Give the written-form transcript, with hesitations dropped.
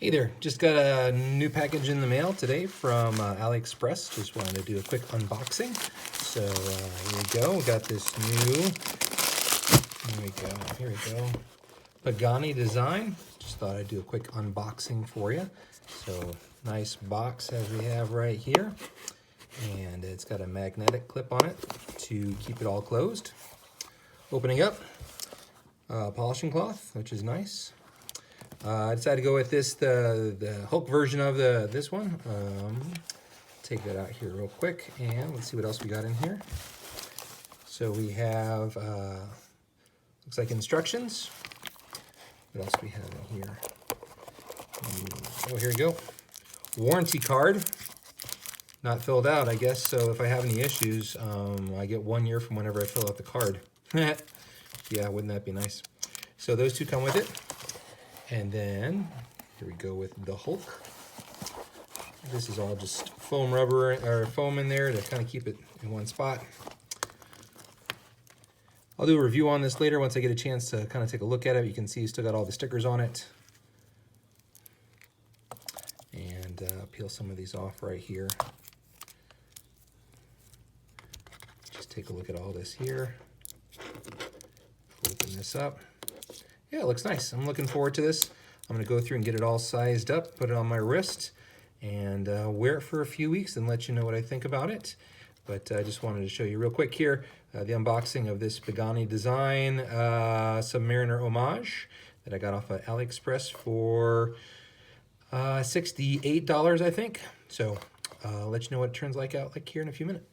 Hey there, just got a new package in the mail today from AliExpress. Just wanted to do a quick unboxing. So here we go, we got this new, here we go, Pagani Design. Just thought I'd do a quick unboxing for you. So nice box as we have right here. And it's got a magnetic clip on it to keep it all closed. Opening up, polishing cloth, which is nice. I decided to go with this, the Hulk version of this one. Take that out here real quick, and let's see what else we got in here. So we have, looks like instructions. What else do we have in here? Oh, here we go. Warranty card. Not filled out, I guess, so if I have any issues, I get 1 year from whenever I fill out the card. Yeah, wouldn't that be nice? So those two come with it. And then, here we go with the Hulk. This is all just foam rubber, or foam in there to kind of keep it in one spot. I'll do a review on this later once I get a chance to kind of take a look at it. You can see you still got all the stickers on it. And peel some of these off right here. Just take a look at all this here. Open this up. Yeah, it looks nice. I'm looking forward to this. I'm gonna go through and get it all sized up, put it on my wrist, and wear it for a few weeks and let you know what I think about it. But I just wanted to show you real quick here, the unboxing of this Pagani Design Submariner homage that I got off of AliExpress for $68, I think. So I'll let you know what it turns out like here in a few minutes.